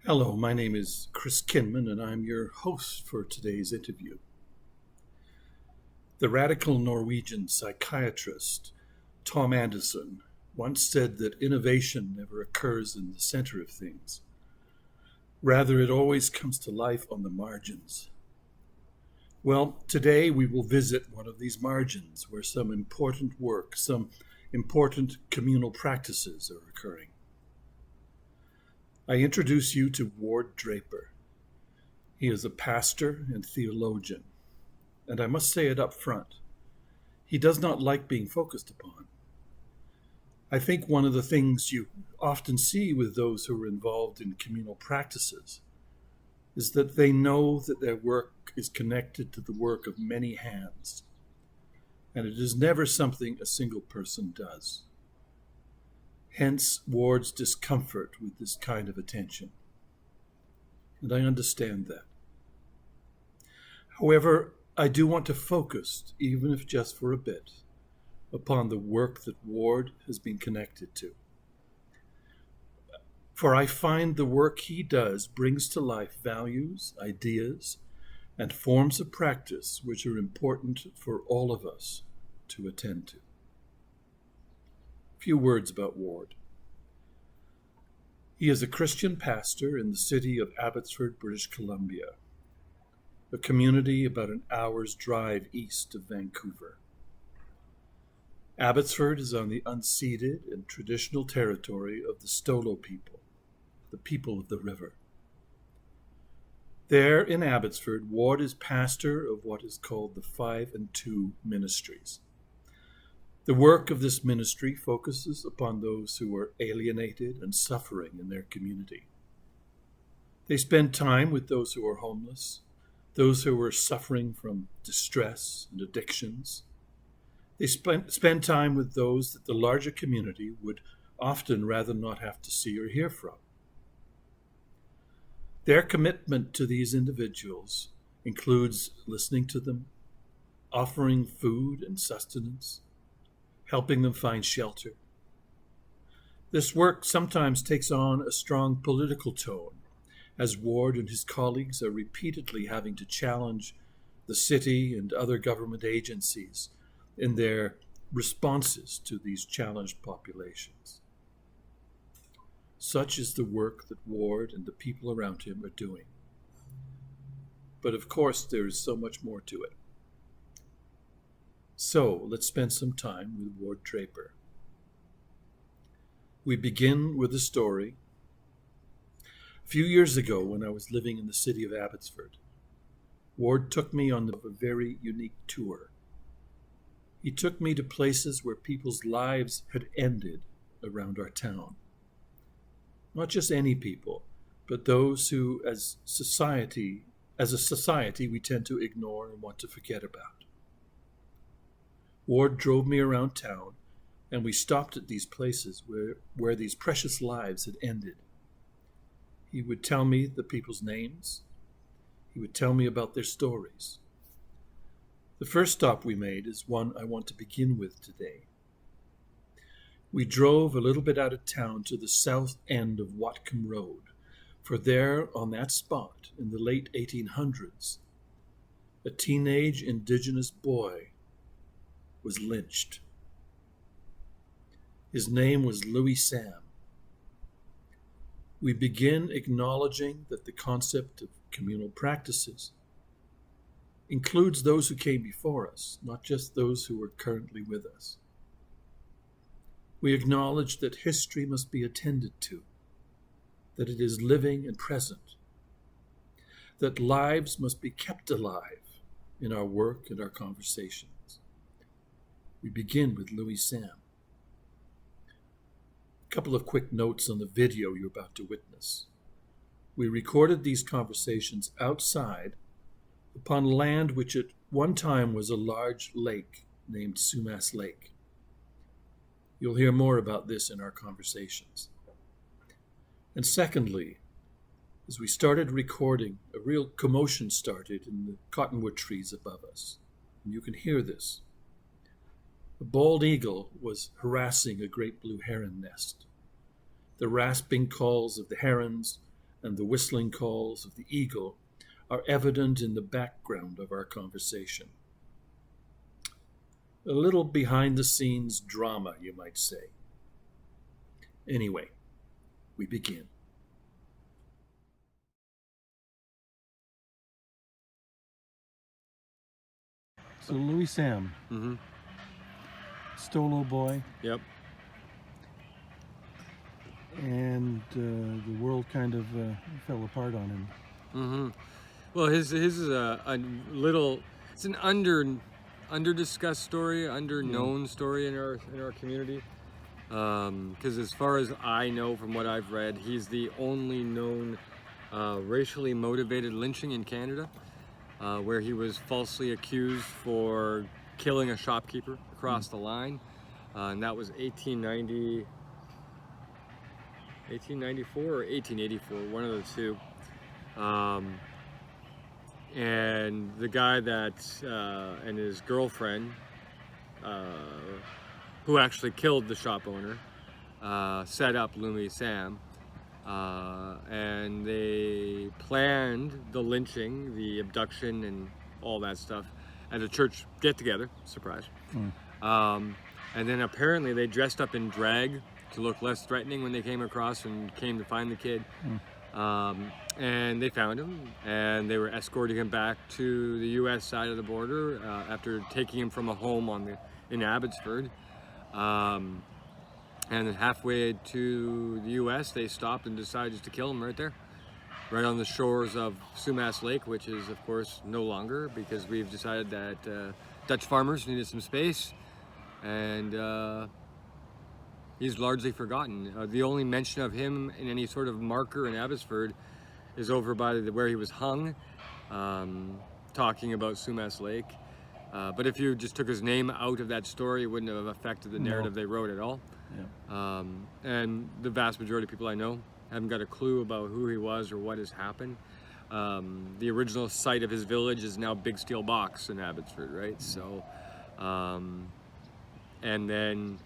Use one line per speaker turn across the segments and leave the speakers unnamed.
Hello, my name is Chris Kinman, and I'm your host for today's interview. The radical Norwegian psychiatrist Tom Anderson once said that innovation never occurs in the center of things. Rather, it always comes to life on the margins. Well, today we will visit one of these margins where some important work, some important communal practices are occurring. I introduce you to Ward Draper. He is a pastor and theologian, and I must say it up front. He does not like being focused upon. I think one of the things you often see with those who are involved in communal practices is that they know that their work is connected to the work of many hands, and it is never something a single person does. Hence, Ward's discomfort with this kind of attention. And I understand that. However, I do want to focus, even if just for a bit, upon the work that Ward has been connected to. For I find the work he does brings to life values, ideas, and forms of practice which are important for all of us to attend to. A few words about Ward. He is a Christian pastor in the city of Abbotsford, British Columbia, a community about an hour's drive east of Vancouver. Abbotsford is on the unceded and traditional territory of the Stolo people, the people of the river. There in Abbotsford, Ward is pastor of what is called the 5 and 2 Ministries. The work of this ministry focuses upon those who are alienated and suffering in their community. They spend time with those who are homeless, those who are suffering from distress and addictions. They spend time with those that the larger community would often rather not have to see or hear from. Their commitment to these individuals includes listening to them, offering food and sustenance, helping them find shelter. This work sometimes takes on a strong political tone, as Ward and his colleagues are repeatedly having to challenge the city and other government agencies in their responses to these challenged populations. Such is the work that Ward and the people around him are doing. But of course, there is so much more to it. So let's spend some time with Ward Draper. We begin with a story. A few years ago, when I was living in the city of Abbotsford, Ward took me on a very unique tour. He took me to places where people's lives had ended around our town. Not just any people, but those who, as a society, we tend to ignore and want to forget about. Ward drove me around town, and we stopped at these places where these precious lives had ended. He would tell me the people's names. He would tell me about their stories. The first stop we made is one I want to begin with today. We drove a little bit out of town to the south end of Watcombe Road, for there, on that spot, in the late 1800s, a teenage Indigenous boy was lynched. His name was Louis Sam. We begin acknowledging that the concept of communal practices includes those who came before us, not just those who are currently with us. We acknowledge that history must be attended to, that it is living and present, that lives must be kept alive in our work and our conversations. We begin with Louis Sam. A couple of quick notes on the video you're about to witness. We recorded these conversations outside upon land which at one time was a large lake named Sumas Lake. You'll hear more about this in our conversations. And secondly, as we started recording, a real commotion started in the cottonwood trees above us. And you can hear this. A bald eagle was harassing a great blue heron nest. The rasping calls of the herons and the whistling calls of the eagle are evident in the background of our conversation. A little behind-the-scenes drama, you might say. Anyway, we begin. So Louis Sam, Stolo boy,
Yep.
and the world kind of fell apart on him.
Well, his is a little. It's an under discussed story, under known story in our community. Because as far as I know from what I've read, he's the only known racially motivated lynching in Canada, where he was falsely accused for killing a shopkeeper across the line, and that was 1894 or 1884, one of the two. And the guy that and his girlfriend, who actually killed the shop owner, set up Louis Sam, and they planned the lynching, the abduction, and all that stuff at a church get-together. Surprise. And then apparently they dressed up in drag to look less threatening when they came across and came to find the kid. And they found him, and they were escorting him back to the U.S. side of the border after taking him from a home in Abbotsford. And then halfway to the U.S., they stopped and decided to kill him right there, right on the shores of Sumas Lake, which is, of course, no longer, because we've decided that Dutch farmers needed some space, and he's largely forgotten. The only mention of him in any sort of marker in Abbotsford is over by where he was hung, talking about Sumas Lake. But if you just took his name out of that story, it wouldn't have affected the narrative they wrote at all. Yeah. And the vast majority of people I know haven't got a clue about who he was or what has happened. The original site of his village is now Big Steel Box in Abbotsford, right? So, and then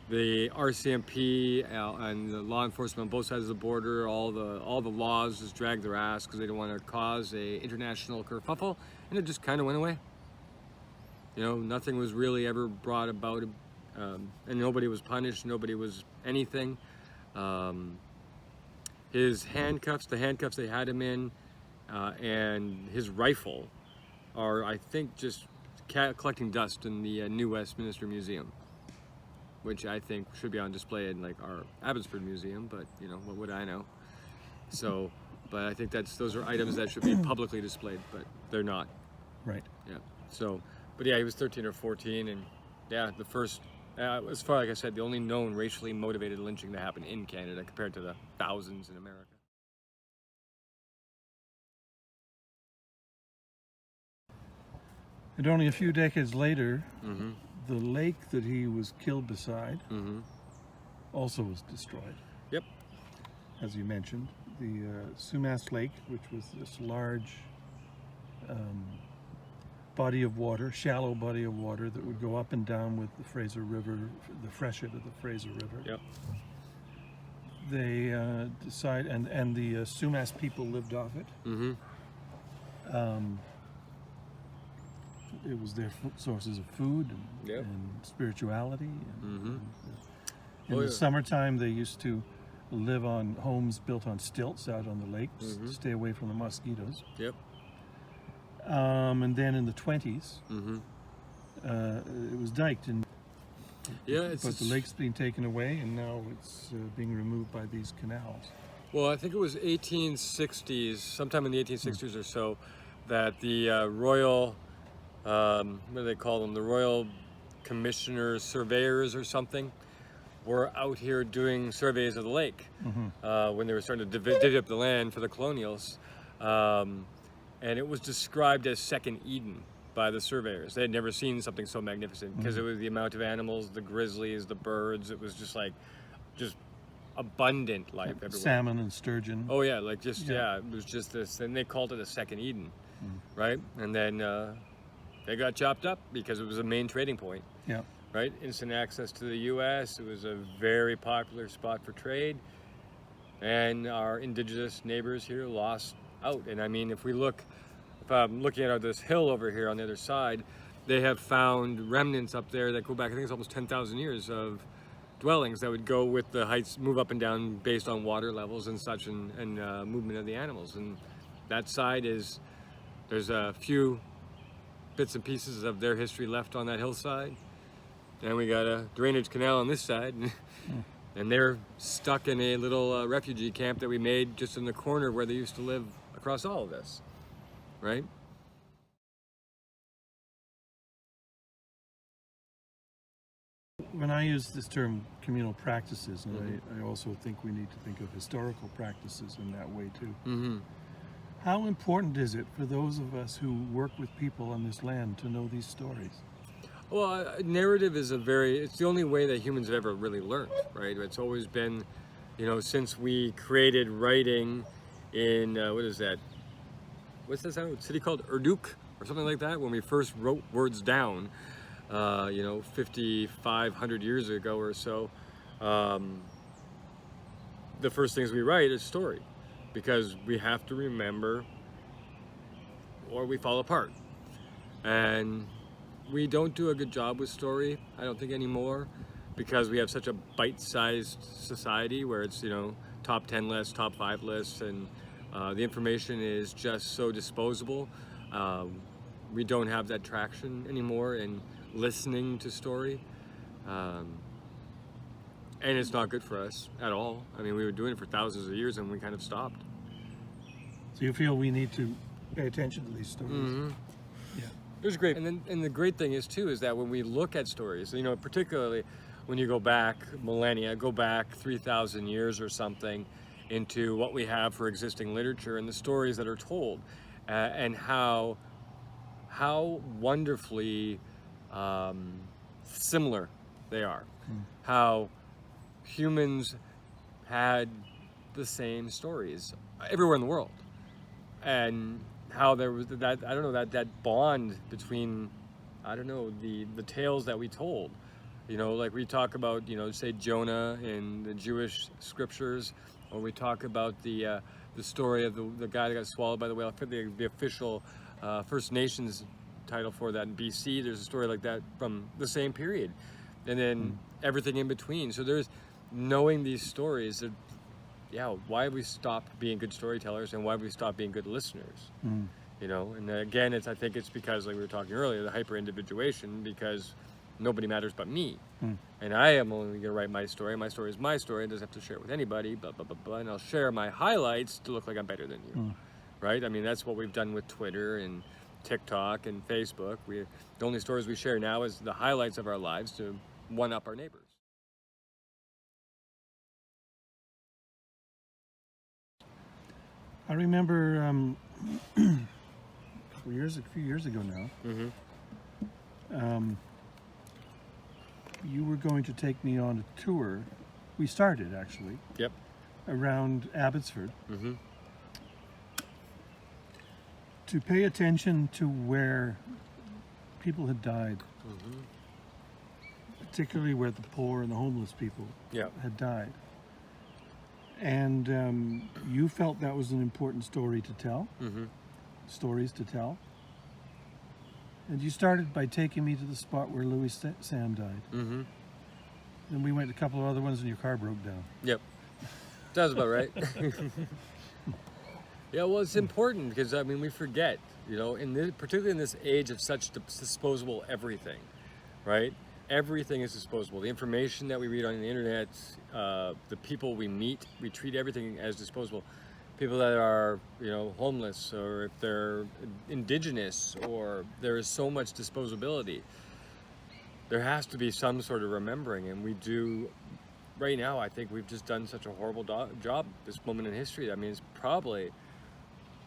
the RCMP and the law enforcement on both sides of the border, all the laws just dragged their ass because they don't want to cause a international kerfuffle, and it just kind of went away. You know, nothing was really ever brought about, and nobody was punished, nobody was anything. His handcuffs, the handcuffs they had him in, and his rifle are, I think, just collecting dust in the New Westminster Museum, which I think should be on display in like our Abbotsford Museum, but you know, what would I know? So, but I think those are items that should be publicly displayed, but they're not.
Right.
Yeah. So, but yeah, he was 13 or 14, and yeah, the first, as far like I said, the only known racially motivated lynching that happened in Canada compared to the thousands in America.
And only a few decades later, the lake that he was killed beside also was destroyed.
Yep.
As you mentioned, the Sumas Lake, which was this large body of water, shallow body of water that would go up and down with the Fraser River, the freshet of the Fraser River.
Yep.
They decide, and the Sumas people lived off it. It was their sources of food and spirituality. And, in the summertime, they used to live on homes built on stilts out on the lake to stay away from the mosquitoes.
Yep.
And then in the 20s, it was diked. But the lake's being taken away, and now it's being removed by these canals.
Well, I think it was 1860s, sometime in the 1860s or so, that the Royal, what do they call them? The Royal Commissioners, Surveyors or something, were out here doing surveys of the lake when they were starting to divvy up the land for the colonials. And it was described as Second Eden by the surveyors. They had never seen something so magnificent because it was the amount of animals, the grizzlies, the birds. It was just abundant life everywhere.
Salmon and sturgeon.
Oh yeah, it was just this, and they called it a Second Eden, right? And then they got chopped up because it was a main trading point.
Yeah.
Right? Instant access to the U.S. It was a very popular spot for trade. and our indigenous neighbors here lost out. And I mean, if I'm looking at this hill over here on the other side, they have found remnants up there that go back, I think it's almost 10,000 years of dwellings that would go with the heights, move up and down based on water levels and such, and movement of the animals. And that side there's a few bits and pieces of their history left on that hillside. And we got a drainage canal on this side. And they're stuck in a little refugee camp that we made just in the corner where they used to live across all of this, right?
When I use this term communal practices, and I also think we need to think of historical practices in that way too. How important is it for those of us who work with people on this land to know these stories?
Well, narrative is it's the only way that humans have ever really learned, right? It's always been, since we created writing in, what's this city called? Urduk or something like that, when we first wrote words down, 5,500 years ago or so. The first things we write is story, because we have to remember or we fall apart. And we don't do a good job with story, I don't think, anymore, because we have such a bite-sized society where it's, top 10 lists, top 5 lists, and the information is just so disposable. We don't have that traction anymore in listening to story. And it's not good for us at all. I mean, we were doing it for thousands of years and we kind of stopped.
So you feel we need to pay attention to these stories? Yeah.
There's great, and the great thing is too, is that when we look at stories, particularly when you go back millennia, go back 3,000 years or something into what we have for existing literature and the stories that are told, and how wonderfully similar they are. How humans had the same stories everywhere in the world, and how there was that bond between, the tales that we told. Like we talk about, say Jonah in the Jewish scriptures, or we talk about the story of the guy that got swallowed by the whale. The official First Nations title for that in BC. There's a story like that from the same period, and then everything in between. So there's knowing these stories. Why have we stopped being good storytellers, and why have we stopped being good listeners? And again, I think it's because, like we were talking earlier, the hyper-individuation, because nobody matters but me. And I am only going to write my story. My story is my story. It doesn't have to share it with anybody, blah, blah, blah, blah. And I'll share my highlights to look like I'm better than you, right? I mean, that's what we've done with Twitter and TikTok and Facebook. The only stories we share now is the highlights of our lives to one-up our neighbors.
I remember a few years ago now, you were going to take me on a tour. We started, actually.
Yep.
Around Abbotsford. To pay attention to where people had died. Particularly where the poor and the homeless people had died. And you felt that was an important story to tell. Stories to tell. And you started by taking me to the spot where Louis Sam died. Then we went to a couple of other ones and your car broke down.
Yep. Sounds about right. Yeah, well, it's important because, we forget, particularly in this age of such disposable everything, right? Everything is disposable. The information that we read on the internet, the people we meet, we treat everything as disposable. People that are, homeless, or if they're indigenous, or there is so much disposability. There has to be some sort of remembering, and we do. Right now, I think we've just done such a horrible job this moment in history. It's probably,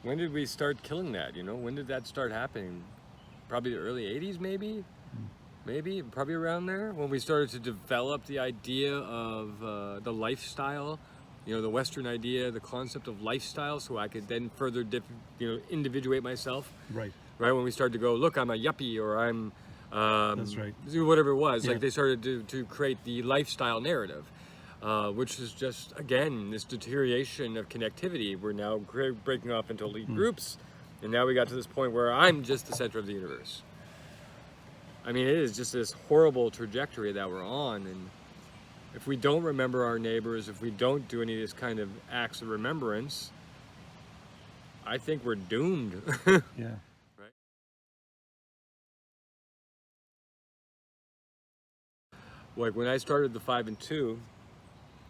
when did we start killing that? When did that start happening? Probably the early 80s, maybe? Maybe, probably around there, when we started to develop the idea of the lifestyle, the Western idea, the concept of lifestyle, so I could then further, individuate myself.
Right.
Right, when we started to go, look, I'm a yuppie, or I'm,
That's right.
whatever it was.
Yeah.
Like they started to create the lifestyle narrative. which is just, again, this deterioration of connectivity. We're now breaking off into elite groups, and now we got to this point where I'm just the center of the universe. I mean, it is just this horrible trajectory that we're on, and if we don't remember our neighbors, if we don't do any of this kind of acts of remembrance, I think we're doomed.
Yeah.
Right? Like when I started the 5 and 2,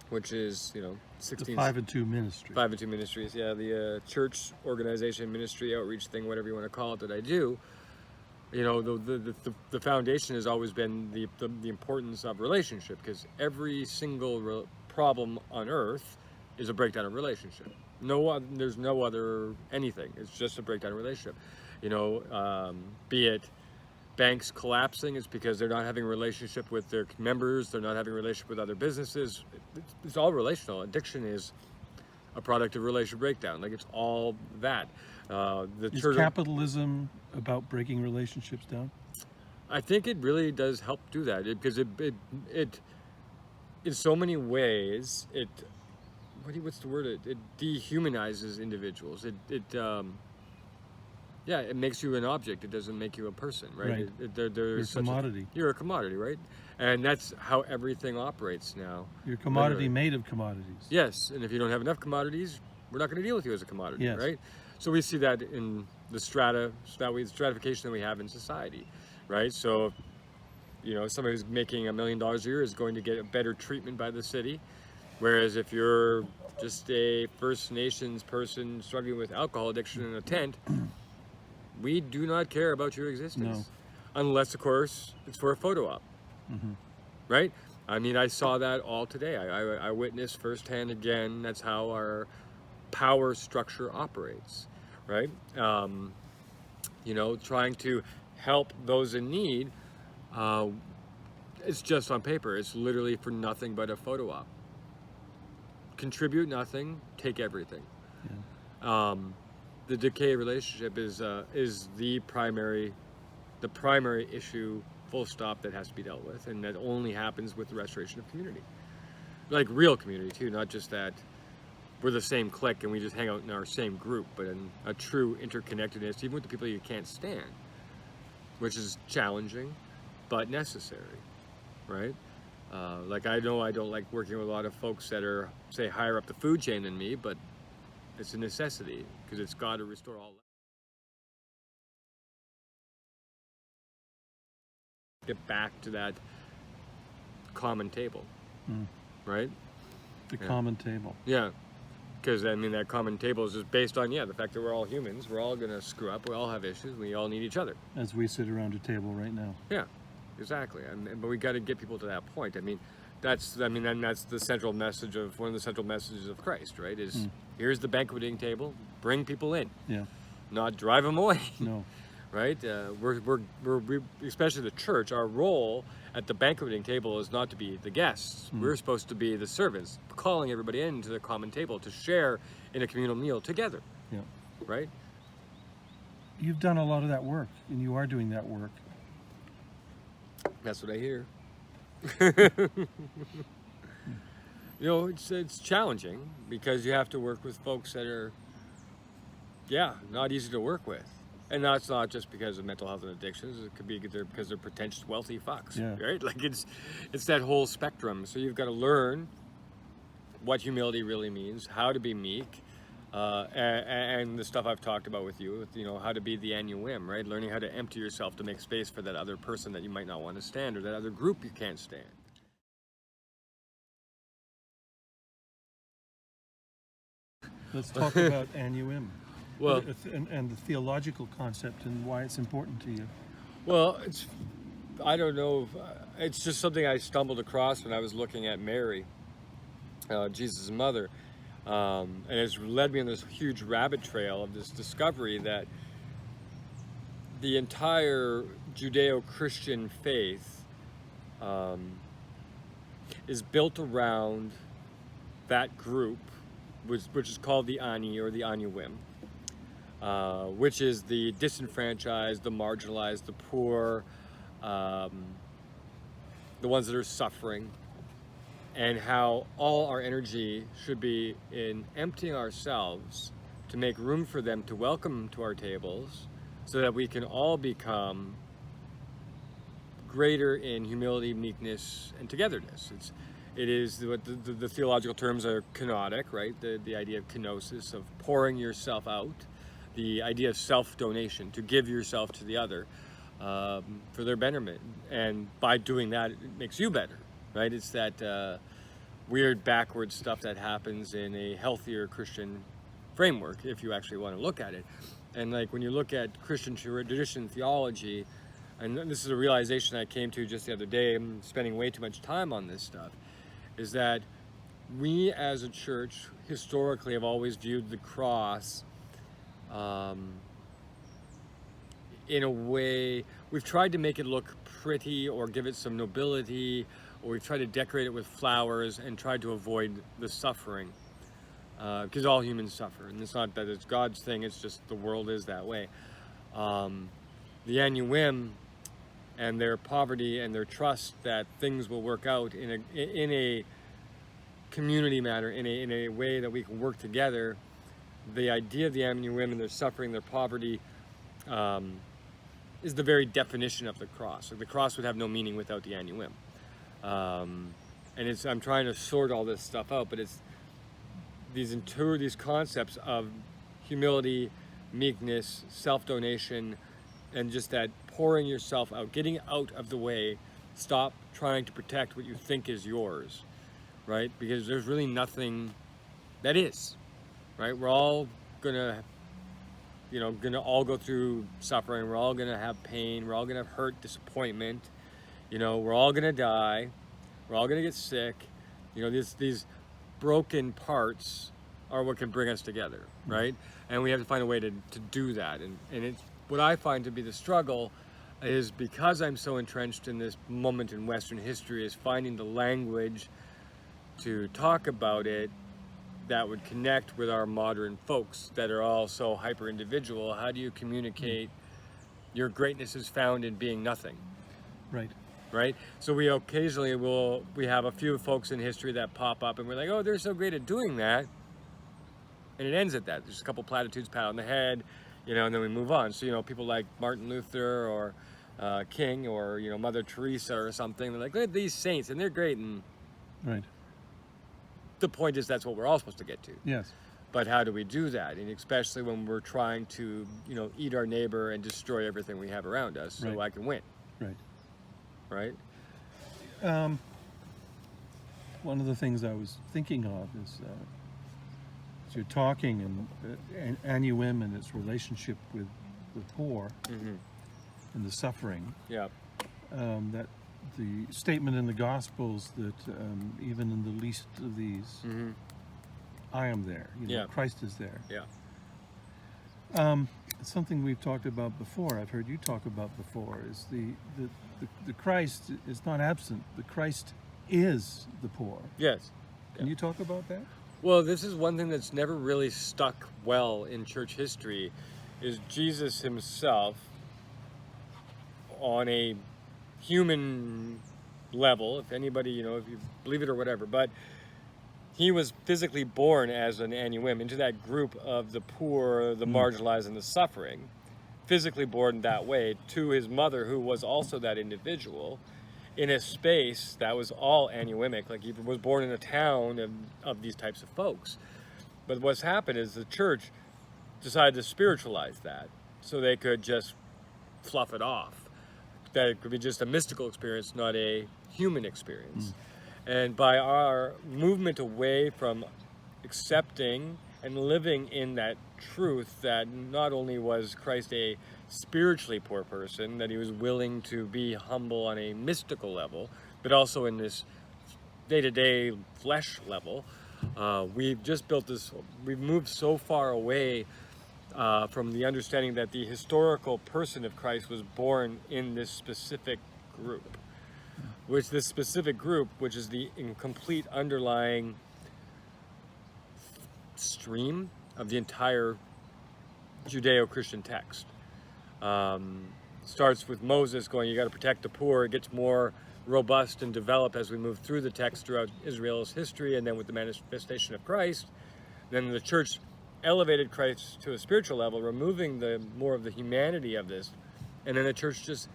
which is, 16...
The 5 and 2 ministry.
5 and 2 ministries, yeah, the church organization, ministry, outreach thing, whatever you want to call it, that I do. The foundation has always been the importance of relationship, because every single problem on earth is a breakdown of relationship. There's no other anything. It's just a breakdown of relationship. Be it banks collapsing, it's because they're not having a relationship with their members. They're not having a relationship with other businesses. It's all relational. Addiction is a product of relationship breakdown. Like, it's all that.
Is capitalism about breaking relationships down?
I think it really does help do that, because it in so many ways, what's the word? It dehumanizes individuals. It makes you an object. It doesn't make you a person, right?
You're a commodity.
You're a commodity, right? And that's how everything operates now.
You're a commodity made of commodities.
Yes, and if you don't have enough commodities, we're not going to deal with you as a commodity, right? So we see that in the stratification that we have in society, right? So, somebody who's making $1 million a year is going to get a better treatment by the city, whereas if you're just a First Nations person struggling with alcohol addiction in a tent, we do not care about your existence, unless, of course, it's for a photo op, right? I mean, I saw that all today. I witnessed firsthand again. That's how our power structure operates, right? Trying to help those in need, it's just on paper. It's literally for nothing but a photo op. Contribute nothing, take everything. Yeah. The decay relationship is the primary issue, full stop, that has to be dealt with, and that only happens with the restoration of community, like real community too, not just that we're the same clique and we just hang out in our same group, but in a true interconnectedness, even with the people you can't stand, which is challenging, but necessary, right? Like, I know I don't like working with a lot of folks that are, say, higher up the food chain than me, but it's a necessity, because it's got to restore all that. Get back to that common table, right?
The common table.
Yeah. Because, I mean, that common table is just based on, the fact that we're all humans. We're all going to screw up. We all have issues. We all need each other.
As we sit around a table right now.
Yeah, exactly. But we got to get people to that point. That's the central message of, one of the central messages of Christ, right? Is here's the banqueting table. Bring people in.
Yeah.
Not drive them away.
No.
Right? We're especially the church, our role at the banqueting table is not to be the guests. We're supposed to be the servants, calling everybody into the common table to share in a communal meal together.
Yeah.
Right?
You've done a lot of that work, and you are doing that work.
That's what I hear. It's challenging, because you have to work with folks that are, not easy to work with. And that's not just because of mental health and addictions. It could be because they're pretentious, wealthy fucks, right? Like, it's that whole spectrum. So you've got to learn what humility really means, how to be meek, and the stuff I've talked about with you, how to be the Annuim, right? Learning how to empty yourself to make space for that other person that you might not want to stand, or that other group you can't stand.
Let's talk about Annuim.
Well,
and the theological concept and why it's important to you.
Well, I don't know. It's just something I stumbled across when I was looking at Mary, Jesus' mother. And it's led me on this huge rabbit trail of this discovery that the entire Judeo-Christian faith is built around that group, which is called the Ani, or the Annuim. Which is the disenfranchised, the marginalized, the poor, the ones that are suffering, and how all our energy should be in emptying ourselves to make room for them to welcome to our tables, so that we can all become greater in humility, meekness, and togetherness. It is what the theological terms are kenotic, right? The idea of kenosis, of pouring yourself out, the idea of self-donation, to give yourself to the other for their betterment. And by doing that, it makes you better, right? It's that weird backward stuff that happens in a healthier Christian framework, if you actually want to look at it. And like when you look at Christian tradition theology, and this is a realization I came to just the other day, I'm spending way too much time on this stuff, is that we as a church historically have always viewed the cross in a way, we've tried to make it look pretty or give it some nobility, or we've tried to decorate it with flowers and tried to avoid the suffering, because all humans suffer, and it's not that it's God's thing, it's just the world is that way. The Annuim and their poverty and their trust that things will work out in a community manner, in a way that we can work together. The idea of the Annuim and their suffering, their poverty, is the very definition of the cross. So the cross would have no meaning without the Annuim. And I'm trying to sort all this stuff out, but it's these concepts of humility, meekness, self-donation, and just that pouring yourself out, getting out of the way. Stop trying to protect what you think is yours, right? Because there's really nothing that is, right? We're all gonna all go through suffering. We're all gonna have pain. We're all gonna have hurt, disappointment. We're all gonna die. We're all gonna get sick. These broken parts are what can bring us together, right? And we have to find a way to do that. And it's what I find to be the struggle is, because I'm so entrenched in this moment in Western history, is finding the language to talk about it that would connect with our modern folks that are all so hyper individual. How do you communicate your greatness is found in being nothing? Right? So we occasionally we have a few folks in history that pop up and we're like, oh, they're so great at doing that. And it ends at that. There's a couple platitudes, pat on the head, and then we move on. So, people like Martin Luther or King or, Mother Teresa or something, they're like, look at these saints and they're great. And
right.
The point is that's what we're all supposed to get to.
Yes.
But how do we do that? And especially when we're trying to, eat our neighbor and destroy everything we have around us so
right.
I can win.
Right.
Right?
One of the things I was thinking of is as you're talking and Annuim and its relationship with the poor and the suffering.
Yeah.
That the statement in the Gospels that even in the least of these, I am there. Christ is there.
Yeah.
It's something we've talked about before. I've heard you talk about before. Is the Christ is not absent. The Christ is the poor.
Yes.
Can you talk about that?
Well, this is one thing that's never really stuck well in church history, is Jesus himself on a human level, if anybody, if you believe it or whatever, but he was physically born as an Annuim into that group of the poor, the marginalized, and the suffering, physically born that way to his mother, who was also that individual, in a space that was all Annuimic. Like, he was born in a town of these types of folks. But what's happened is the church decided to spiritualize that so they could just fluff it off. That it could be just a mystical experience, not a human experience. And by our movement away from accepting and living in that truth that not only was Christ a spiritually poor person, that he was willing to be humble on a mystical level, but also in this day-to-day flesh level, we've moved so far away from the understanding that the historical person of Christ was born in this specific group, which is the incomplete underlying stream of the entire Judeo-Christian text. Starts with Moses going, you got to protect the poor. It gets more robust and develop as we move through the text throughout Israel's history, and then with the manifestation of Christ, then the church elevated Christ to a spiritual level, removing the more of the humanity of this, and then the church just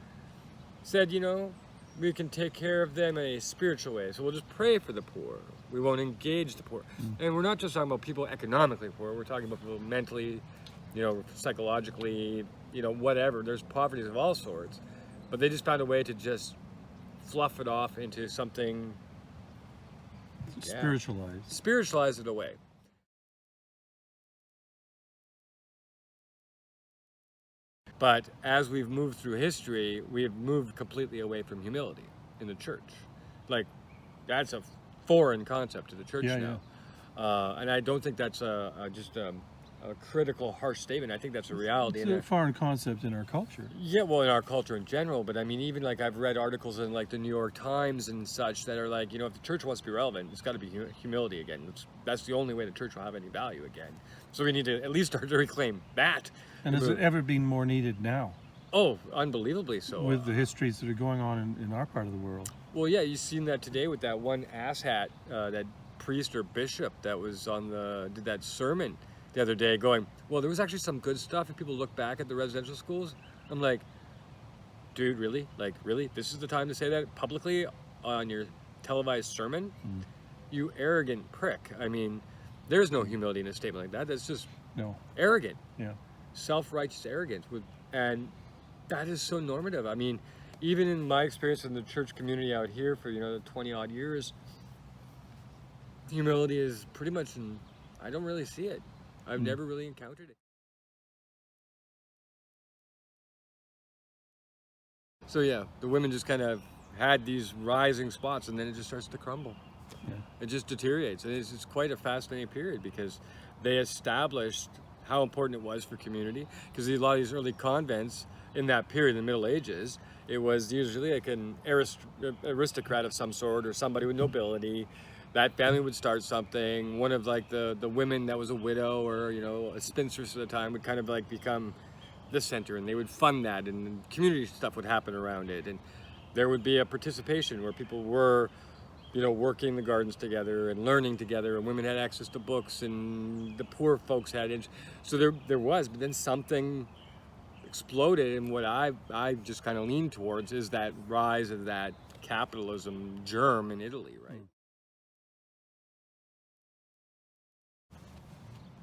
said, you know, we can take care of them in a spiritual way, so we'll just pray for the poor. We won't engage the poor. And we're not just talking about people economically poor, we're talking about people mentally, you know, psychologically, you know, whatever. There's poverties of all sorts, but they just found a way to just fluff it off into something spiritualize it away. But as we've moved through history, we have moved completely away from humility in the church. Like, that's a foreign concept to the church now. Yeah. And I don't think that's just a critical, harsh statement. I think that's a reality.
It's a foreign concept in our culture.
Yeah, well, in our culture in general. But I mean, even like I've read articles in like the New York Times and such that are like, you know, if the church wants to be relevant, it's got to be humility again. That's the only way the church will have any value again. So we need to at least start to reclaim that.
And has it ever been more needed now?
Oh, unbelievably so.
With the histories that are going on in our part of the world.
Well, yeah, you've seen that today with that one asshat, that priest or bishop that was did that sermon the other day going, well, there was actually some good stuff if people look back at the residential schools. I'm like, dude, really? Like, really? This is the time to say that publicly on your televised sermon? You arrogant prick. I mean, there's no humility in a statement like that. That's just arrogant.
Yeah.
Self-righteous arrogance. And that is so normative. I mean, even in my experience in the church community out here for, you know, 20 odd years, humility is pretty much, I don't really see it. I've never really encountered it. So yeah, the women just kind of had these rising spots, and then it just starts to crumble. Yeah. It just deteriorates. And it's quite a fascinating period because they established how important it was for community, because a lot of these early convents in that period, in the Middle Ages, it was usually like an aristocrat of some sort or somebody with nobility. That family would start something. One of like the women that was a widow or, you know, a spinstress at the time would kind of like become the center, and they would fund that, and community stuff would happen around it, and there would be a participation where people were, you know, working the gardens together and learning together, and women had access to books, and the poor folks had. So there was, but then something exploded, and what I just kind of lean towards is that rise of that capitalism germ in Italy, right?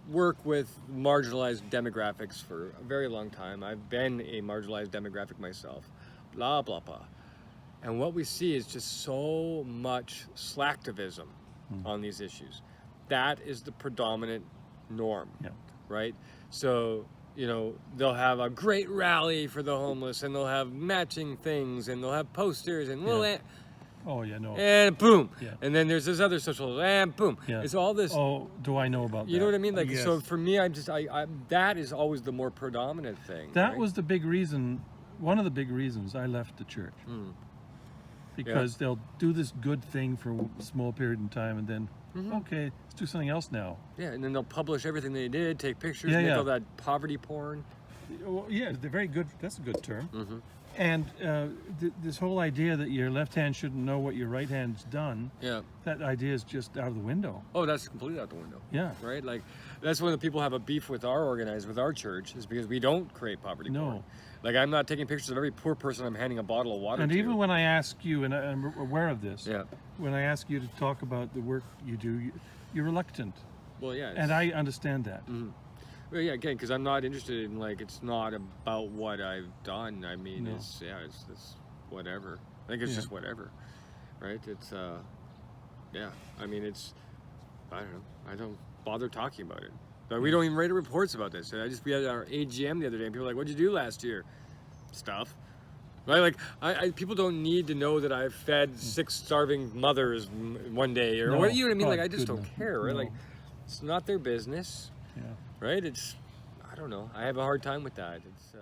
Work with marginalized demographics for a very long time. I've been a marginalized demographic myself, blah, blah, blah. And what we see is just so much slacktivism on these issues. That is the predominant norm, right? So, you know, they'll have a great rally for the homeless, and they'll have matching things, and they'll have posters, and and boom. Yeah. And then there's this other social, and boom. Yeah. It's all this.
Oh, do I know about that?
You know what I mean? Like, so for me, that is always the more predominant thing.
That was the big reason, one of the big reasons I left the church. Because they'll do this good thing for a small period of time, and then, okay, let's do something else now.
Yeah, and then they'll publish everything they did, take pictures, make all that poverty porn.
Well, yeah, they're very good. That's a good term. And this whole idea that your left hand shouldn't know what your right hand's done, that idea is just out of the window.
Oh, that's completely out the window.
Yeah.
Right? Like, that's when the people have a beef with our church, is because we don't create poverty porn. Like, I'm not taking pictures of every poor person I'm handing a bottle of water to.
And even when I ask you, and I'm aware of this, when I ask you to talk about the work you do, you're reluctant.
Well, yeah.
And I understand that.
Well, yeah, again, because I'm not interested in, like, it's not about what I've done. I mean, it's whatever. I think it's just whatever, right? It's, I mean, it's, I don't know. I don't bother talking about it. Like, we don't even write reports about this. We had our AGM the other day, and people were like, what'd you do last year? Stuff. Right? Like, people don't need to know that I've fed 6 starving mothers one day, or what, you know what I mean? Like, I just don't care, right? Like, it's not their business.
Yeah.
Right? It's, I don't know. I have a hard time with that. It's,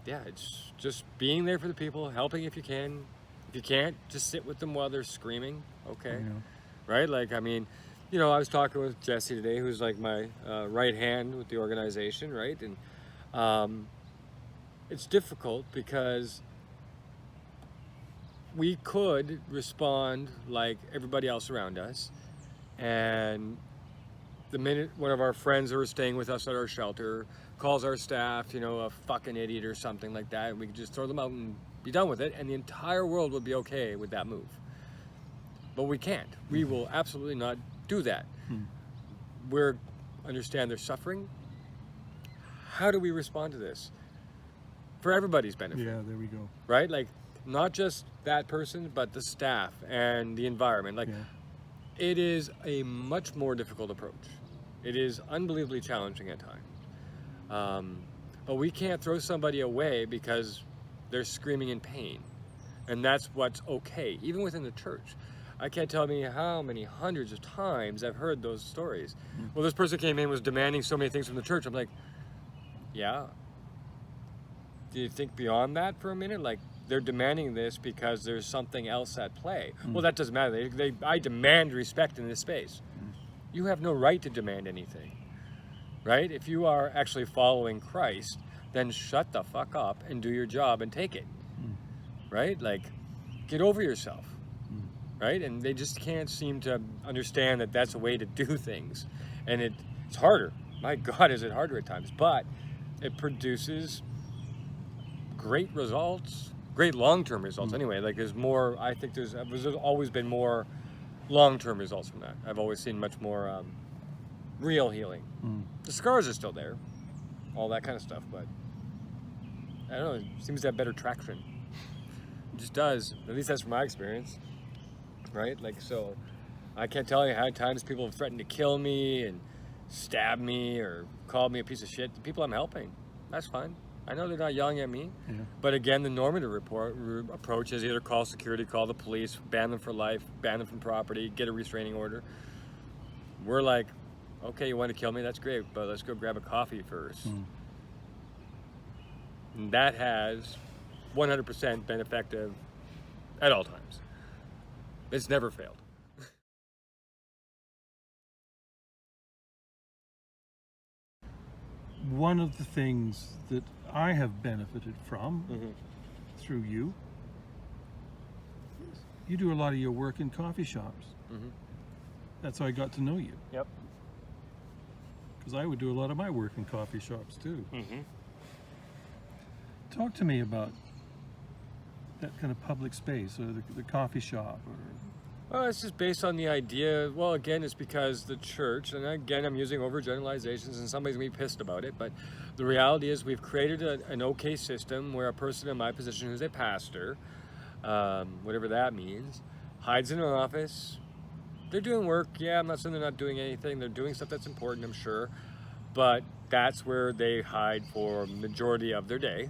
it's just being there for the people, helping if you can. If you can't, just sit with them while they're screaming. Okay. Right? Like, I mean, you know, I was talking with Jesse today, who's like my right hand with the organization, right? And It's difficult because we could respond like everybody else around us, and the minute one of our friends who are staying with us at our shelter calls our staff, a fucking idiot or something like that, we could just throw them out and be done with it, and the entire world would be okay with that move. But we can't. We will absolutely not do that. We understand their suffering. How do we respond to this? For everybody's benefit.
Yeah, there we go.
Right? Like, not just that person, but the staff and the environment. Like, it is a much more difficult approach. It is unbelievably challenging at times. But we can't throw somebody away because they're screaming in pain. And that's what's okay, even within the church. I can't tell me how many hundreds of times I've heard those stories. Well, this person came in and was demanding so many things from the church. I'm like, yeah. Do you think beyond that for a minute? Like, they're demanding this because there's something else at play. Well, that doesn't matter. I demand respect in this space. You have no right to demand anything, right? If you are actually following Christ, then shut the fuck up and do your job and take it, right? Like, get over yourself, right? And they just can't seem to understand that that's a way to do things. And it's harder. My God, is it harder at times. But it produces great results, great long-term results anyway. Like, there's more, I think there's always been more long-term results from that. I've always seen much more real healing. The scars are still there, all that kind of stuff, but I don't know, it seems to have better traction. It just does. At least that's from my experience, right? Like, so I can't tell you how many times people have threatened to kill me and stab me or called me a piece of shit. The people I'm helping, that's fine. I know they're not yelling at me, but again, the normative approach is either call security, call the police, ban them for life, ban them from property, get a restraining order. We're like, okay, you want to kill me? That's great, but let's go grab a coffee first. And that has 100% been effective at all times. It's never failed.
One of the things that I have benefited from through you do a lot of your work in coffee shops. That's how I got to know you.
Yep.
Because I would do a lot of my work in coffee shops too. Talk to me about that kind of public space, or the coffee shop, or...
Well, it's just based on the idea. Well, again, it's because the church, and again, I'm using overgeneralizations, and somebody's going to be pissed about it, but the reality is we've created an okay system where a person in my position who's a pastor, whatever that means, hides in an office. They're doing work. Yeah, I'm not saying they're not doing anything. They're doing stuff that's important, I'm sure, but that's where they hide for majority of their day.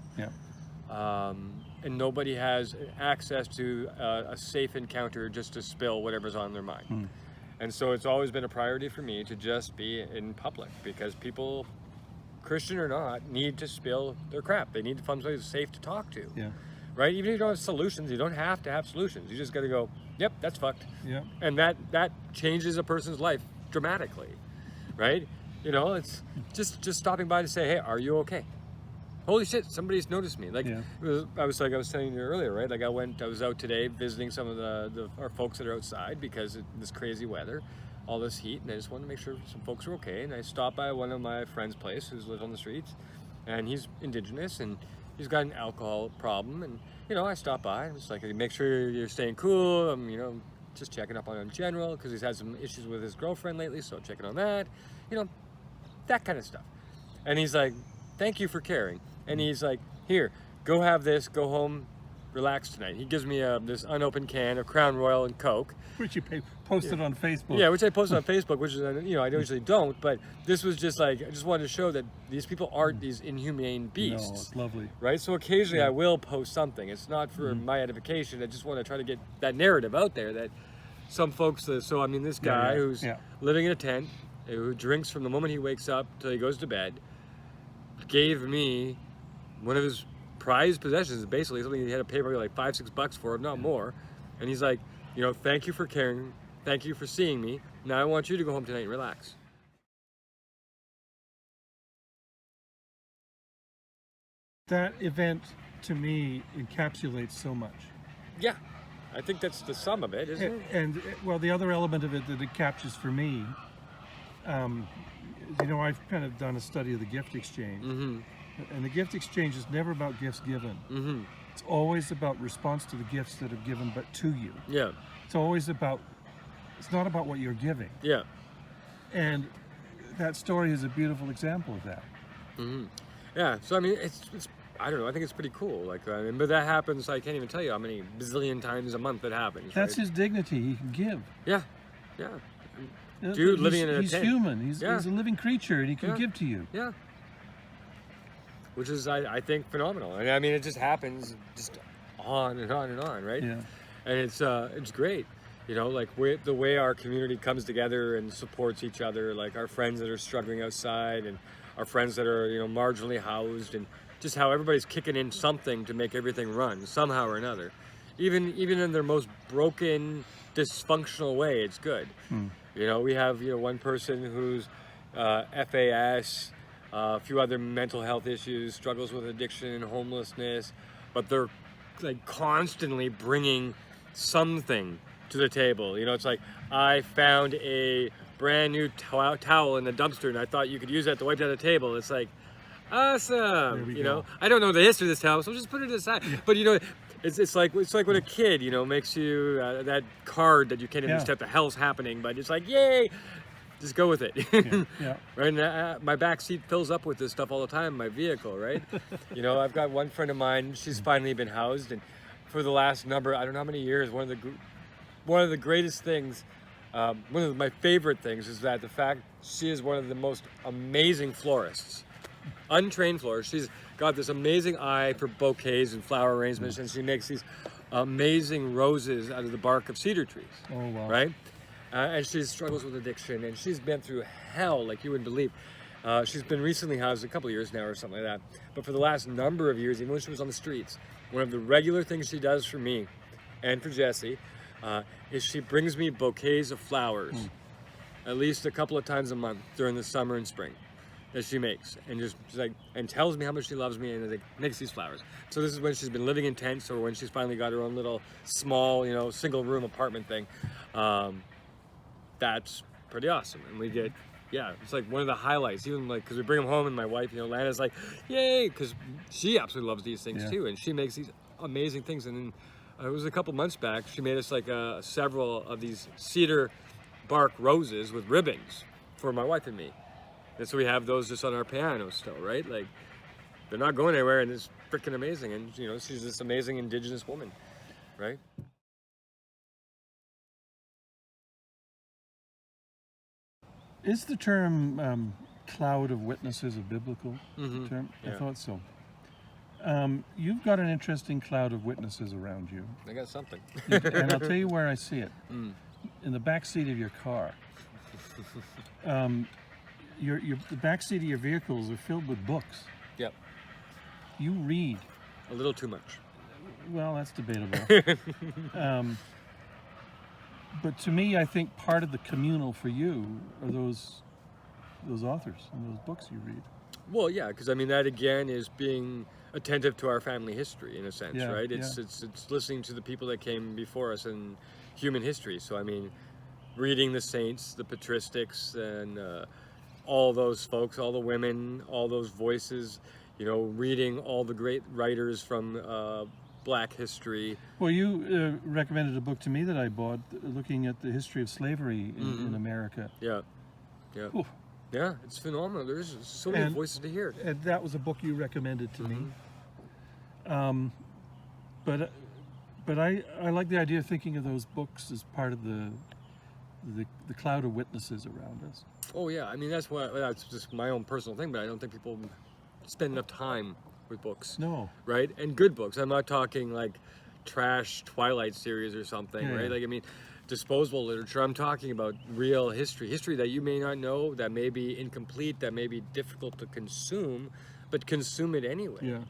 And nobody has access to a safe encounter just to spill whatever's on their mind. And so it's always been a priority for me to just be in public, because people, Christian or not, need to spill their crap. They need to find somebody safe to talk to. Right? Even if you don't have solutions, you don't have to have solutions. You just got to go, yep, that's fucked. And that changes a person's life dramatically, right? It's just stopping by to say, hey, are you okay? Holy shit, somebody's noticed me. Like, I was telling you earlier, right? Like, I was out today visiting some of our folks that are outside because of this crazy weather, all this heat, and I just wanted to make sure some folks were okay. And I stopped by one of my friend's place who lives on the streets, and he's Indigenous, and he's got an alcohol problem. And, I stopped by, and it's like, make sure you're staying cool. I'm, just checking up on him in general, because he's had some issues with his girlfriend lately, so checking on that, that kind of stuff. And he's like, thank you for caring. And he's like, here, go have this, go home, relax tonight. He gives me this unopened can of Crown Royal and Coke.
Which you posted on Facebook.
Yeah, which I posted on Facebook, which is, I usually don't, but this was just like, I just wanted to show that these people aren't these inhumane beasts.
No, it's lovely.
Right? So occasionally I will post something. It's not for my edification. I just want to try to get that narrative out there that some folks, this guy who's living in a tent, who drinks from the moment he wakes up till he goes to bed, gave me one of his prized possessions, basically something he had to pay probably like $5-6 for, if not more. And he's like, thank you for caring, thank you for seeing me. Now I want you to go home tonight and relax.
That event, to me, encapsulates so much.
Yeah, I think that's the sum of it, isn't it?
And well, the other element of it that it captures for me, I've kind of done a study of the gift exchange. And the gift exchange is never about gifts given. It's always about response to the gifts that are given, but to you.
Yeah.
It's not about what you're giving.
Yeah.
And that story is a beautiful example of that.
Yeah. So I mean, it's I don't know. I think it's pretty cool. Like, but that happens. I can't even tell you how many bazillion times a month it happens.
That's
right?
his dignity. He can give.
Yeah. Dude, living in a
he's
tent.
human. He's a living creature, and he can give to you.
Yeah. Which is, I think, phenomenal. And I mean, it just happens, just on and on and on, right?
Yeah.
And it's great. Like the way our community comes together and supports each other, like our friends that are struggling outside and our friends that are, marginally housed, and just how everybody's kicking in something to make everything run somehow or another. Even in their most broken, dysfunctional way, it's good. We have, one person who's FAS, a few other mental health issues, struggles with addiction and homelessness, but they're like constantly bringing something to the table. It's like, I found a brand new towel in the dumpster and I thought you could use that to wipe down the table. It's like, awesome. I don't know the history of this towel, so just put it aside. But it's like when a kid makes you that card that you can't understand what the hell's happening, but it's like, yay, just go with it. Right. And my back seat fills up with this stuff all the time in my vehicle, right? I've got one friend of mine, she's finally been housed, and for the last I don't know how many years, one of the greatest things, one of my favorite things is that the fact she is one of the most amazing florists, untrained florist. She's got this amazing eye for bouquets and flower arrangements, and she makes these amazing roses out of the bark of cedar trees.
Oh, wow.
Right? And she struggles with addiction, and she's been through hell like you wouldn't believe. She's been recently housed a couple of years now or something like that. But for the last number of years, even when she was on the streets, one of the regular things she does for me and for Jesse is she brings me bouquets of flowers at least a couple of times a month during the summer and spring that she makes, and just and tells me how much she loves me, and makes these flowers. So this is when she's been living in tents, or when she's finally got her own little small, single room apartment thing. That's pretty awesome, and we get, it's like one of the highlights. Even because we bring them home, and my wife, Lana's like, yay, because she absolutely loves these things too, and she makes these amazing things. And then it was a couple months back, she made us several of these cedar bark roses with ribbons for my wife and me. And so we have those just on our piano still, right? Like, they're not going anywhere, and it's freaking amazing. And, she's this amazing Indigenous woman, right?
Is the term cloud of witnesses a biblical term?
Yeah.
I thought so. You've got an interesting cloud of witnesses around you.
I got something.
And I'll tell you where I see it. In the back seat of your car. The back seat of your vehicles are filled with books.
Yep.
You read.
A little too much.
Well, that's debatable. But to me, I think part of the communal for you are those authors and those books you read.
Well, yeah, because that again is being attentive to our family history in a sense, right? It's listening to the people that came before us in human history. So reading the saints, the patristics, and all those folks, all the women, all those voices, reading all the great writers from Black history. Well,
you recommended a book to me that I bought, looking at the history of slavery in America.
Yeah.
Oof.
Yeah, it's phenomenal. There's so many voices to hear.
And that was a book you recommended to me. But I like the idea of thinking of those books as part of the cloud of witnesses around us.
Oh yeah, that's just my own personal thing, but I don't think people spend enough time with books.
No.
Right? And good books. I'm not talking like trash Twilight series or something, right? Disposable literature. I'm talking about real history that you may not know, that may be incomplete, that may be difficult to consume, but consume it anyway.
Yeah.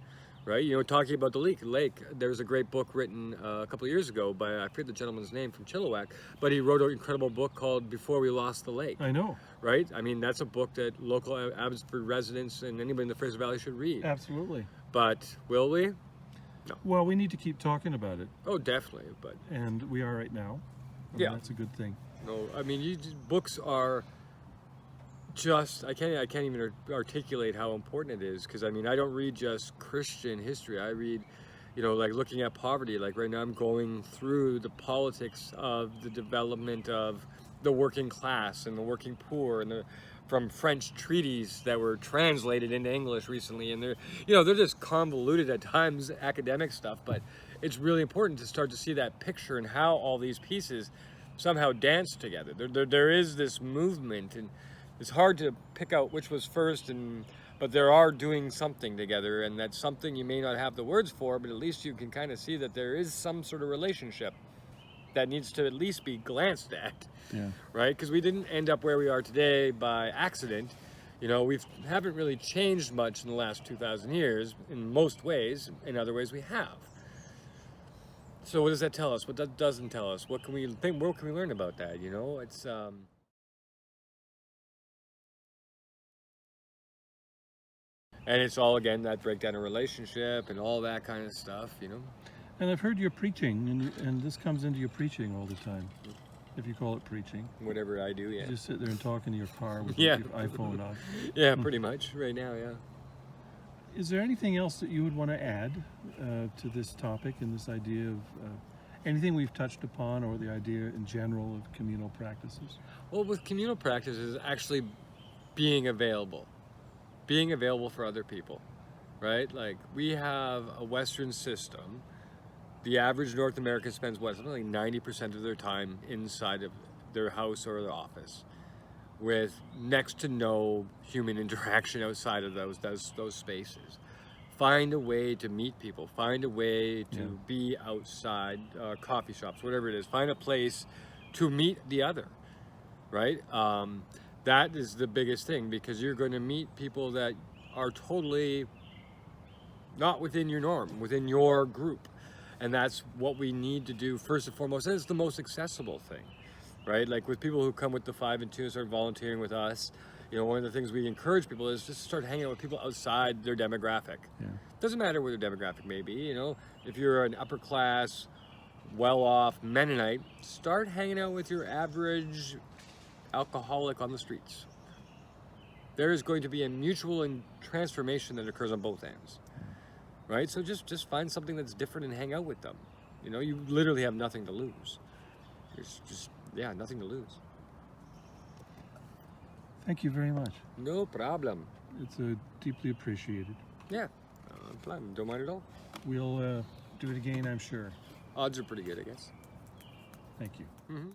Right? Talking about the lake. There was a great book written a couple of years ago by, I forget the gentleman's name, from Chilliwack, but he wrote an incredible book called Before We Lost the Lake.
I know.
Right? That's a book that local Abbotsford residents and anybody in the Fraser Valley should read.
Absolutely.
But will we?
Well, we need to keep talking about it,
Oh, definitely. But
and we are right now. And
Yeah.
that's a good thing.
no, I mean, books are just I can't even articulate how important it is, because I mean, I don't read just Christian history. I read, like looking at poverty. Like right now, I'm going through the politics of the development of the working class and the working poor, and from French treaties that were translated into English recently, and they're just convoluted at times, academic stuff. But it's really important to start to see that picture and how all these pieces somehow dance together. There is this movement, and it's hard to pick out which was first, but there are doing something together, and that's something you may not have the words for, but at least you can kind of see that there is some sort of relationship that needs to at least be glanced at,
Yeah.
right? Because we didn't end up where we are today by accident. We haven't really changed much in the last 2,000 years in most ways. In other ways, we have. So what does that tell us? What that doesn't tell us? What can we think? What can we learn about that? It's and it's all, again, that breakdown of relationship and all that kind of stuff.
And I've heard your preaching, and this comes into your preaching all the time, if you call it preaching.
Whatever I do, yeah.
You just sit there and talk in your car with
Yeah.
your iPhone on.
Yeah, pretty much right now, yeah.
Is there anything else that you would want to add to this topic and this idea of anything we've touched upon, or the idea in general of communal practices?
Well, with communal practices, actually being available for other people, right? Like, we have a Western system. The average North American spends something like 90% of their time inside of their house or their office, with next to no human interaction outside of those spaces. Find a way to meet people. Find a way to be outside, coffee shops, whatever it is. Find a place to meet the other, right? That is the biggest thing, because you're going to meet people that are totally not within your norm, within your group. And that's what we need to do first and foremost. And it's the most accessible thing, right? Like with people who come with the 5 and 2 and start volunteering with us, one of the things we encourage people is just start hanging out with people outside their demographic.
Yeah.
Doesn't matter where their demographic may be, if you're an upper class, well-off Mennonite, start hanging out with your average alcoholic on the streets. There is going to be a mutual transformation that occurs on both ends, right? So just find something that's different and hang out with them. You literally have nothing to lose. There's just, nothing to lose.
Thank you very much.
No problem.
It's deeply appreciated.
Yeah, don't mind at all.
We'll do it again, I'm sure.
Odds are pretty good, I guess.
Thank you.
Mm-hmm.